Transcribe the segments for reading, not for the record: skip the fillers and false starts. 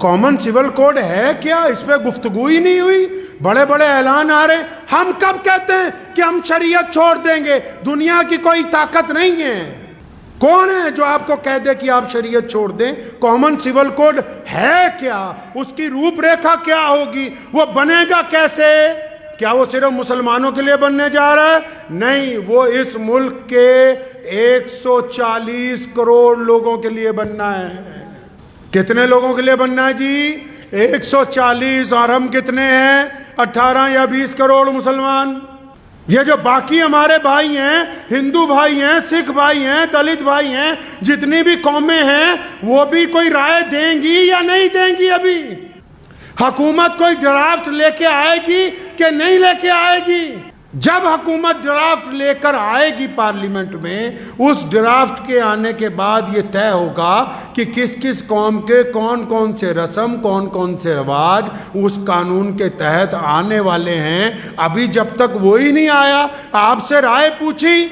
Common civil code ہے کیا؟ اس پہ گفتگو ہی نہیں ہوئی. بڑے بڑے اعلان آ رہے ہیں. ہم کب کہتے ہیں کہ ہم شریعت چھوڑ دیں گے؟ دنیا کی کوئی طاقت نہیں ہے. کون ہے جو آپ کو کہہ دے کہ آپ شریعت چھوڑ دیں؟ کامن سول کوڈ ہے کیا؟ اس کی روپ ریکھا کیا ہوگی؟ وہ بنے گا کیسے؟ کیا وہ صرف مسلمانوں کے لیے بننے جا رہا ہے؟ نہیں، وہ اس ملک کے 140 کروڑ لوگوں کے لیے بننا ہے. کتنے لوگوں کے لیے بننا ہے جی؟ 140. اور ہم کتنے ہیں؟ 18 یا 20 کروڑ مسلمان. یہ جو باقی ہمارے بھائی ہیں، ہندو بھائی ہیں، سکھ بھائی ہیں، دلت بھائی ہیں، جتنی بھی قومیں ہیں، وہ بھی کوئی رائے دیں گی یا نہیں دیں گی؟ ابھی حکومت کوئی ڈرافٹ لے کے آئے گی کہ نہیں لے کے آئے گی؟ جب حکومت ڈرافٹ لے کر آئے گی پارلیمنٹ میں، اس ڈرافٹ کے آنے کے بعد یہ طے ہوگا کہ کس کس قوم کے کون کون سے رسم، کون کون سے رواج اس قانون کے تحت آنے والے ہیں. ابھی جب تک وہی نہیں آیا، آپ سے رائے پوچھی،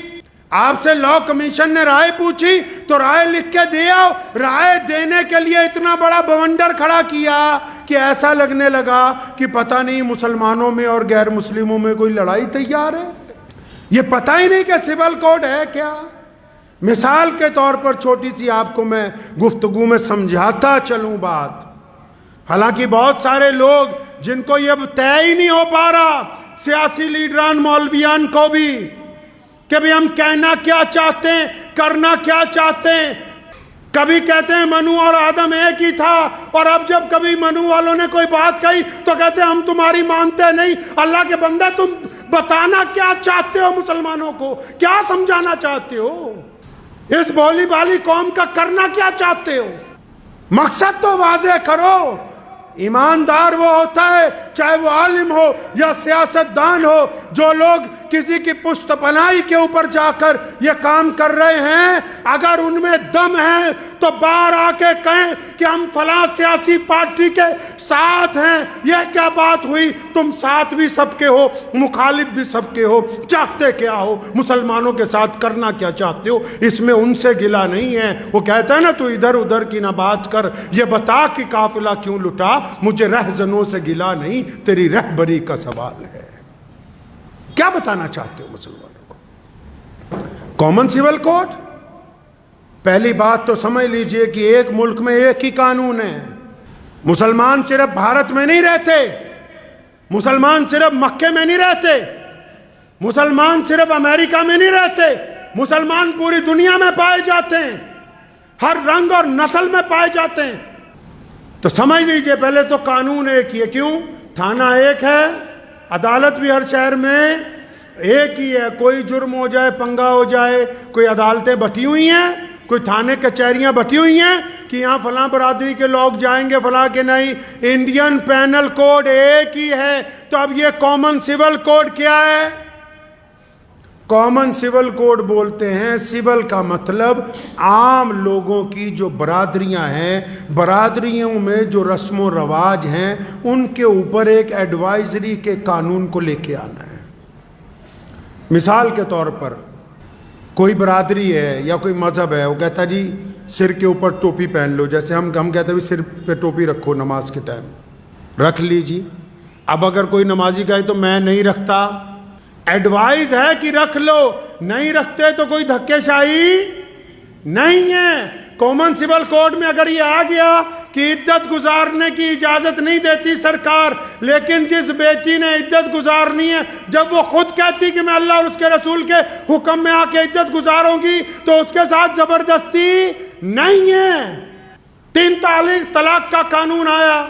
آپ سے لا کمیشن نے رائے پوچھی تو رائے لکھ کے دیا. رائے دینے کے لیے اتنا بڑا بونڈر کھڑا کیا کہ ایسا لگنے لگا کہ پتہ نہیں مسلمانوں میں اور غیر مسلموں میں کوئی لڑائی تیار ہے. یہ پتہ ہی نہیں کہ سول کوڈ ہے کیا. مثال کے طور پر چھوٹی سی آپ کو میں گفتگو میں سمجھاتا چلوں بات. حالانکہ بہت سارے لوگ جن کو یہ طے ہی نہیں ہو پا رہا، سیاسی لیڈران، مولویان کو بھی، کہ بھی ہم کہنا کیا چاہتے ہیں، کرنا کیا چاہتے ہیں. کبھی کہتے ہیں منو اور آدم ایک ہی تھا، اور اب جب کبھی منو والوں نے کوئی بات کہی تو کہتے ہیں ہم تمہاری مانتے نہیں. اللہ کے بندے، تم بتانا کیا چاہتے ہو مسلمانوں کو؟ کیا سمجھانا چاہتے ہو؟ اس بولی بالی قوم کا کرنا کیا چاہتے ہو؟ مقصد تو واضح کرو. ایماندار وہ ہوتا ہے، چاہے وہ عالم ہو یا سیاستدان ہو، جو لوگ کسی کی پشت پناہی کے اوپر جا کر یہ کام کر رہے ہیں، اگر ان میں دم ہے تو باہر آ کے کہیں کہ ہم فلاں سیاسی پارٹی کے ساتھ ہیں. یہ کیا بات ہوئی؟ تم ساتھ بھی سب کے ہو، مخالف بھی سب کے ہو. چاہتے کیا ہو؟ مسلمانوں کے ساتھ کرنا کیا چاہتے ہو؟ اس میں ان سے گلا نہیں ہے. وہ کہتا ہے نا، تو ادھر ادھر کی نہ بات کر، یہ بتا کہ قافلہ کیوں لٹا. مجھے رہزنوں سے گلا نہیں، تیری رہبری کا سوال ہے. کیا بتانا چاہتے ہو مسلمانوں کو؟ Common civil code. پہلی بات تو سمجھ لیجئے کہ ایک ملک میں ایک ہی قانون ہے. مسلمان صرف بھارت میں نہیں رہتے، مسلمان صرف مکے میں نہیں رہتے، مسلمان صرف امریکہ میں نہیں رہتے، مسلمان پوری دنیا میں پائے جاتے ہیں، ہر رنگ اور نسل میں پائے جاتے ہیں. تو سمجھ لیجئے پہلے تو قانون ایک ہی ہے. کیوں؟ تھانہ ایک ہے، عدالت بھی ہر شہر میں ایک ہی ہے. کوئی جرم ہو جائے، پنگا ہو جائے، کوئی عدالتیں بٹی ہوئی ہیں، کوئی تھانے کچہریاں بٹی ہوئی ہیں کہ یہاں فلاں برادری کے لوگ جائیں گے، فلاں کے نہیں. انڈین پینل کوڈ ایک ہی ہے. تو اب یہ کامن سول کوڈ کیا ہے؟ کامن سول کوڈ بولتے ہیں، سول کا مطلب عام لوگوں کی جو برادریاں ہیں، برادریوں میں جو رسم و رواج ہیں، ان کے اوپر ایک ایڈوائزری کے قانون کو لے کے آنا ہے. مثال کے طور پر کوئی برادری ہے یا کوئی مذہب ہے، وہ کہتا ہے جی سر کے اوپر ٹوپی پہن لو. جیسے ہم کہتے ہیں سر پہ ٹوپی رکھو نماز کے ٹائم، رکھ لیجیے. اب اگر کوئی نمازی کہے تو میں نہیں رکھتا، ایڈوائز ہے کہ رکھ لو. نہیں رکھتے تو کوئی دھکے شاہی نہیں ہے. کامن سول کوڈ میں اگر یہ آ گیا کہ عدت گزارنے کی اجازت نہیں دیتی سرکار، لیکن جس بیٹی نے عدت گزارنی ہے، جب وہ خود کہتی کہ میں اللہ اور اس کے رسول کے حکم میں آ کے عدت گزاروں گی، تو اس کے ساتھ زبردستی نہیں ہے. 3 طلاق کا قانون آیا،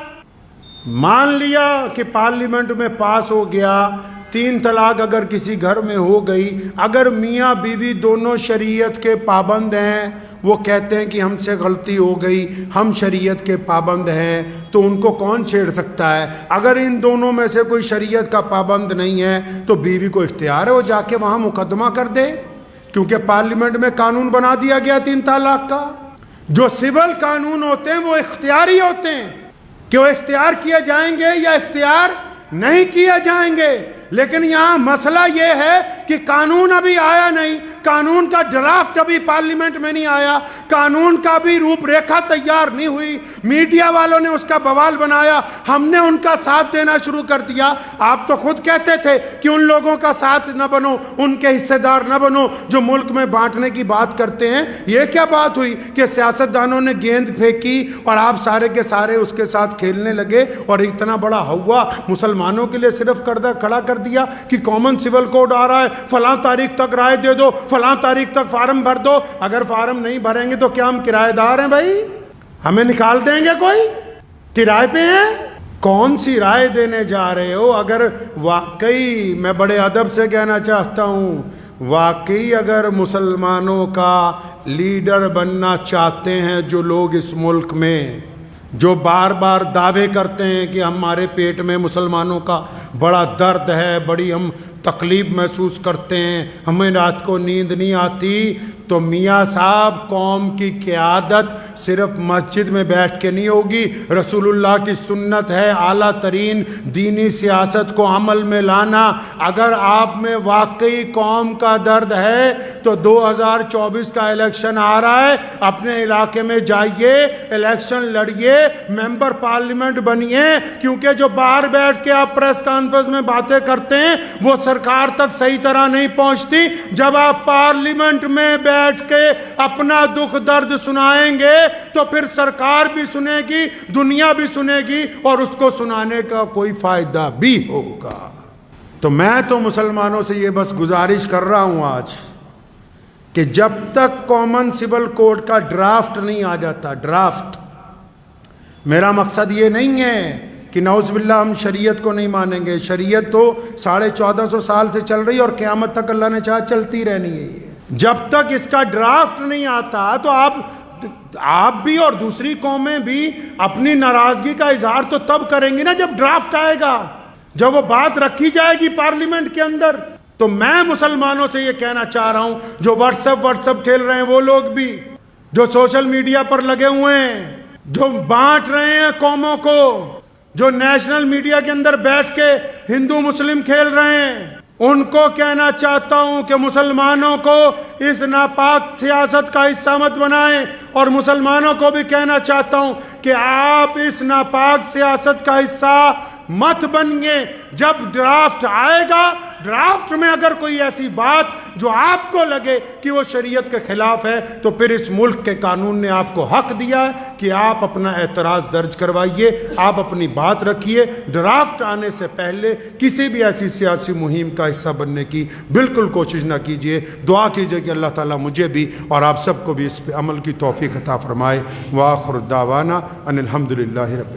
مان لیا کہ پارلیمنٹ میں پاس ہو گیا. 3 طلاق اگر کسی گھر میں ہو گئی، اگر میاں بیوی دونوں شریعت کے پابند ہیں، وہ کہتے ہیں کہ ہم سے غلطی ہو گئی، ہم شریعت کے پابند ہیں، تو ان کو کون چھیڑ سکتا ہے؟ اگر ان دونوں میں سے کوئی شریعت کا پابند نہیں ہے تو بیوی کو اختیار ہے وہ جا کے وہاں مقدمہ کر دے، کیونکہ پارلیمنٹ میں قانون بنا دیا گیا 3 طلاق کا. جو سول قانون ہوتے ہیں وہ اختیاری ہوتے ہیں کہ وہ اختیار کیے جائیں گے یا اختیار نہیں کیے جائیں گے. لیکن یہاں مسئلہ یہ ہے کہ قانون ابھی آیا نہیں، قانون کا ڈرافٹ ابھی پارلیمنٹ میں نہیں آیا، قانون کا بھی روپ ریکھا تیار نہیں ہوئی، میڈیا والوں نے اس کا بوال بنایا، ہم نے ان کا ساتھ دینا شروع کر دیا۔ آپ تو خود کہتے تھے کہ ان لوگوں کا ساتھ نہ بنو، ان کے حصے دار نہ بنو جو ملک میں بانٹنے کی بات کرتے ہیں۔ یہ کیا بات ہوئی کہ سیاستدانوں نے گیند پھینکی اور آپ سارے کے سارے اس کے ساتھ کھیلنے لگے اور اتنا بڑا ہوا مسلمانوں کے لیے صرف کھڑا کر دیا کہ کامن سول کوڈ آ رہا ہے، فلاں تاریخ تک رائے دے دو، فلاں تاریخ تک فارم بھر دو۔ اگر فارم نہیں بھریں گے تو کیا ہم کرایہ دار ہیں بھائی؟ ہمیں نکال دیں گے کوئی؟ کرائے پہ ہیں؟ کون سی رائے دینے جا رہے ہو؟ اگر واقعی، میں بڑے ادب سے کہنا چاہتا ہوں، واقعی اگر مسلمانوں کا لیڈر بننا چاہتے ہیں جو لوگ اس ملک میں جو بار بار دعوے کرتے ہیں کہ ہمارے پیٹ میں مسلمانوں کا بڑا درد ہے، بڑی ہم تکلیف محسوس کرتے ہیں، ہمیں رات کو نیند نہیں آتی، تو میاں صاحب قوم کی قیادت صرف مسجد میں بیٹھ کے نہیں ہوگی۔ رسول اللہ کی سنت ہے اعلیٰ ترین دینی سیاست کو عمل میں لانا۔ اگر آپ میں واقعی قوم کا درد ہے تو 2024 کا الیکشن آ رہا ہے، اپنے علاقے میں جائیے، الیکشن لڑیے، ممبر پارلیمنٹ بنیے، کیونکہ جو باہر بیٹھ کے آپ پریس کانفرنس میں باتیں کرتے ہیں وہ سرکار تک صحیح طرح نہیں پہنچتی۔ جب آپ پارلیمنٹ میں بیٹھ کے اپنا دکھ درد سنائیں گے تو پھر سرکار بھی سنے گی، دنیا بھی سنے گی، اور اس کو سنانے کا کوئی فائدہ بھی ہوگا۔ تو میں تو مسلمانوں سے یہ بس گزارش کر رہا ہوں آج کہ جب تک کامن سول کوڈ کا ڈرافٹ نہیں آ جاتا، ڈرافٹ، میرا مقصد یہ نہیں ہے کہ نعوذ باللہ ہم شریعت کو نہیں مانیں گے، شریعت تو 1450 سال سے چل رہی ہے اور قیامت تک اللہ نے چاہا چلتی رہنی ہے۔ جب تک اس کا ڈرافٹ نہیں آتا تو آپ بھی اور دوسری قومیں بھی اپنی ناراضگی کا اظہار تو تب کریں گی نا جب ڈرافٹ آئے گا، جب وہ بات رکھی جائے گی پارلیمنٹ کے اندر۔ تو میں مسلمانوں سے یہ کہنا چاہ رہا ہوں، جو واٹس ایپ کھیل رہے ہیں وہ لوگ بھی، جو سوشل میڈیا پر لگے ہوئے ہیں، جو بانٹ رہے ہیں قوموں کو، جو نیشنل میڈیا کے اندر بیٹھ کے ہندو مسلم کھیل رہے ہیں، ان کو کہنا چاہتا ہوں کہ مسلمانوں کو اس ناپاک سیاست کا حصہ مت بنائیں، اور مسلمانوں کو بھی کہنا چاہتا ہوں کہ آپ اس ناپاک سیاست کا حصہ مت بنیے۔ جب ڈرافٹ آئے گا، ڈرافٹ میں اگر کوئی ایسی بات جو آپ کو لگے کہ وہ شریعت کے خلاف ہے تو پھر اس ملک کے قانون نے آپ کو حق دیا ہے کہ آپ اپنا اعتراض درج کروائیے، آپ اپنی بات رکھیے۔ ڈرافٹ آنے سے پہلے کسی بھی ایسی سیاسی مہم کا حصہ بننے کی بالکل کوشش نہ کیجیے۔ دعا کیجیے کہ اللہ تعالیٰ مجھے بھی اور آپ سب کو بھی اس پہ عمل کی توفیق عطا فرمائے۔ وآخر دعوانا ان الحمدللہ رب